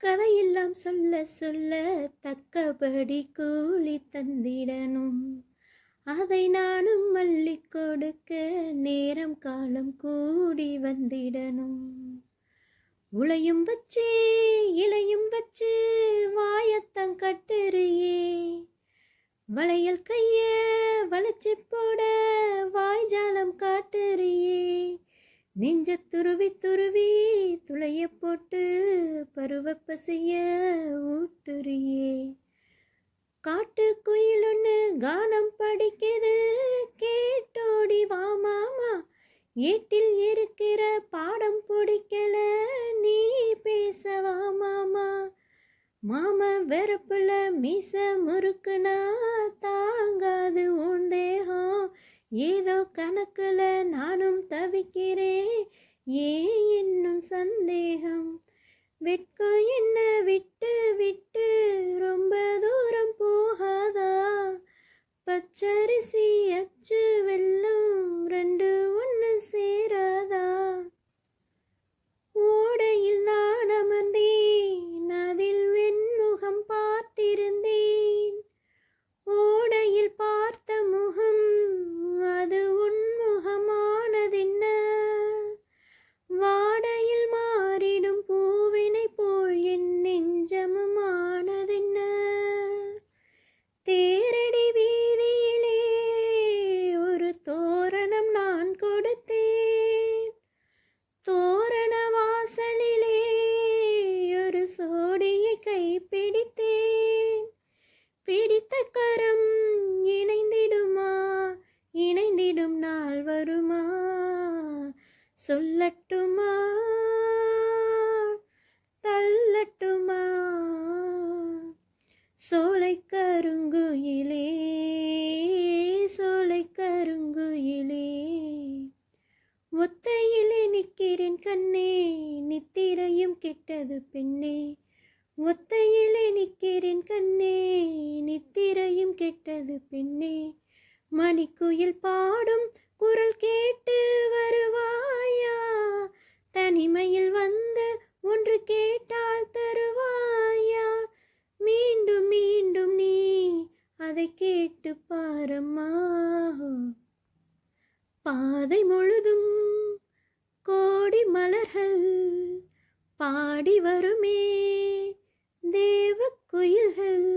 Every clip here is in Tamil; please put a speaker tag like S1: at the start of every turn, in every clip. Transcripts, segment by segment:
S1: கதையெல்லாம் சொல்ல சொல்ல தக்கபடி கூலி தந்திடணும். அதை நானும் மல்லி கொடுக்க நேரம் காலம் கூடி வந்திடணும். உளையும் வச்சு இலையும் வச்சு வாயத்தான் கட்டுறியே, வளையல் கைய வளைச்சு போட வாய்ஜாலம் காட்டுறியே. நெஞ்ச துருவி துருவி துளைய போட்டு பருவப்பசைய ஊட்டுறியே. காட்டு குயில் ஒன்று கானம் படிக்குது கேட்டோடி வா மாமா. ஏட்டில் இருக்கிற பாடம் பிடிக்கல நீ பேசவா மாமா. மாமா வெறுப்புல மீச முறுக்குனா தாங்காது உன் தேகம். ஏதோ கணக்குல நானும் தவிக்கிறேன், ஏன் இன்னும் சந்தேகம். வெட்கம் என்ன விட்டு விட்டு ரொம்ப தூரம் போகாதா. பச்சரிசி அச்சு வெல்லம் ரெண்டு ஒன்று சேராதா. ஓடையில் நான் அமர்ந்தேன், அதில் வெண்முகம் பார்த்திருந்தேன். ஓடையில் பார்த்த முகம் அது உன்முகமானதென்ன. வாடையில் மாறிடும் பூவினை போல் என் நெஞ்சமும் ஆனதென்ன. தேரடி வீதியிலே ஒரு தோரணம் நான் கொடுத்தேன். தோரண வாசலிலே ஒரு சோடியை கைப்பிடித்தேன். பிடித்த கரம் இணைந்திடுமா, இணைந்திடும் நாள் வருமா. சொல்லட்டுமா தள்ளட்டுமா. சோலை கருங்குயிலே சோலை கருங்குயிலே. ஒத்தையிலே நிற்கிறேன் கண்ணே, நித்திரையும் கெட்டது பெண்ணே. ஒத்தையிலே நிற்கிறேன் கண்ணே, நித்திரையும் கெட்டது பெண்ணே. மணிக்குயில் பாடும் குரல் கேட்டு வருவாயா. தனிமையில் வந்து ஒன்று கேட்டால் தருவாயா. மீண்டும் மீண்டும் நீ அதை கேட்டு பாரம்மா. பாதை முழுதும் கோடி மலர்கள் பாடி வருமே தேவ குயில்கள்.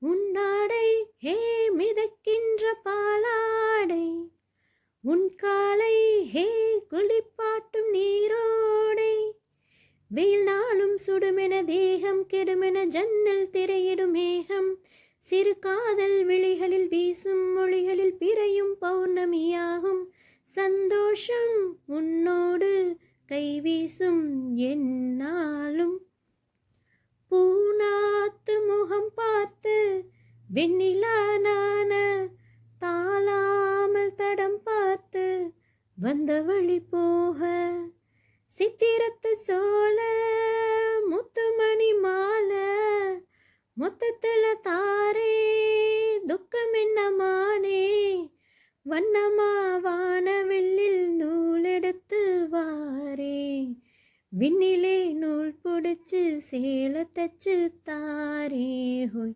S1: உன்னாடை ஹே மிதக்கின்ற பாலாடை, உன் காலை ஹே குளிப்பாட்டும் நீரோடை. வெயில் நாளும் சுடுமென தேகம் கெடுமென ஜன்னல் திரையிடும் மேகம். சிறு காதல் விழிகளில் வீசும் மொழிகளில் பிறையும் பௌர்ணமியாகும். சந்தோஷம் உன்னோடு கைவீசும் என்னாலும். பூநாத்து முகம் பார்த்து வெண்ணிலா நான தாளாமல் தடம் பார்த்து வந்த வழி போக. சித்திரத்து சோல முத்துமணி மாலை மொத்தத்துல தாரே துக்கம் என்னமானே. வண்ணமா வானவெல்லில் நூலெடுத்து வாரே. விண்ணிலே நூல் பிடிச்சு சேல தச்சு தாரே ஹோய்.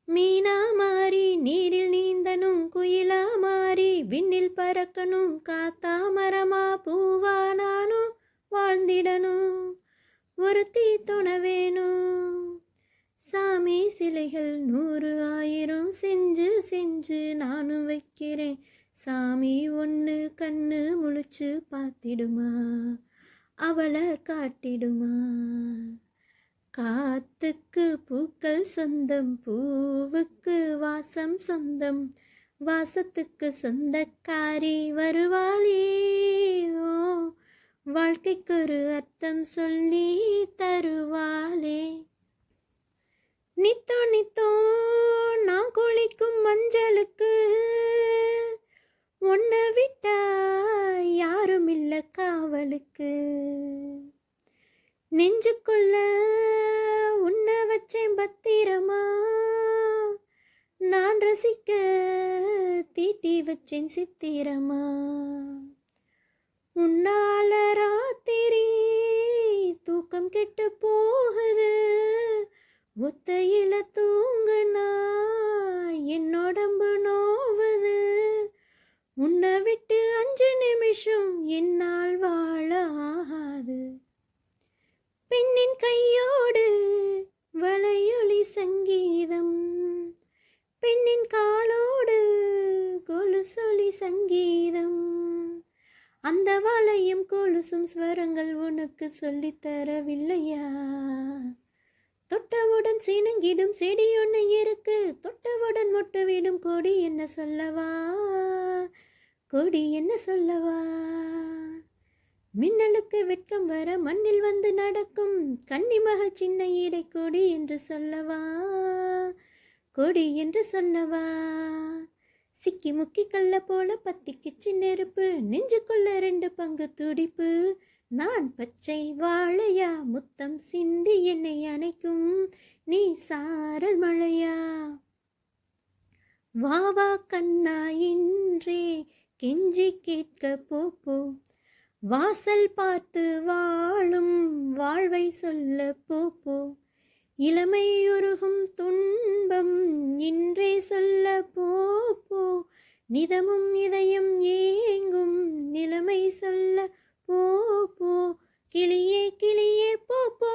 S1: மீனா மாறி நீரில் நீந்தனும், குயிலா மாறி விண்ணில் பறக்கணும். காத்தா மரமா பூவா நானும் வாழ்ந்திடணும், ஒருத்தி துணை வேணும். சாமி சிலைகள் 100 1000 செஞ்சு செஞ்சு நானும் வைக்கிறேன். சாமி ஒன்று கண்ணு முழிச்சு பார்த்திடுமா, அவளை காட்டிடுமா. காத்துக்கு பூக்கள் சொந்தம், பூவுக்கு வாசம் சொந்தம். வாசத்துக்கு சொந்தக்காரி வருவாளே. ஓ வாழ்க்கைக்கு ஒரு அர்த்தம் சொல்லி தருவாளே. நித்தோ நித்தோ நான் குளிக்கும் மஞ்சளுக்கு உன்னை விட்டா யாரும் இல்ல காவலுக்கு. நெஞ்சுக்குள்ள உன்னை வச்சேன் பத்திரமா, நான் ரசிக்க தீட்டி வச்சேன் சித்திரமா. உன்னால ராத்திரி தூக்கம் மனம் கெட்டு போகுது, ஒத்தையில தூங்குனா என்னோடம்பு நோவுது, உன்னை விட்டு 5 நிமிஷம் என்னால் வாழ ஆகாது. பெண்ணின் கையோடு வளையொலி சங்கீதம், பெண்ணின் காலோடு கொலுசொலி சங்கீதம், அந்த வளையும் கொலுசும் ஸ்வரங்கள் உனக்கு சொல்லித் தரவில்லையா? தொட்டவுடன் சினுங்கிடும் செடி ஒன்று இருக்கு, தொட்டவுடன் மொட்டுவிடும் கொடி என்ன சொல்லவா, கொடி என்ன சொல்லவா? மின்னலுக்கு வெட்கம் வர மண்ணில் வந்து நடக்கும் கன்னிமகள் சின்ன ஈடை கொடி என்று சொல்லவா, கொடி என்று சொல்லவா? சிக்கி முக்கி கல்ல போல பத்திக்கிச்சு நெருப்பு, நெஞ்சுக்குள்ள 2 பங்கு துடிப்பு, நான் பச்சை வாழையா முத்தம் சிந்தி என்னை அணைக்கும் நீ சாரல் மழையா? வா வா கண்ணா இன்றே கெஞ்சி கேட்க போப்போ, வாசல் பார்த்து வாழும் வாழ்வை சொல்ல போப்போ, இளமை உருகும் துன்பம் இன்றே சொல்ல போப்போ, நிதமும் இதயம் ஏங்கும் நிலைமை சொல்ல போப்போ, கிளியே கிளியே போப்போ.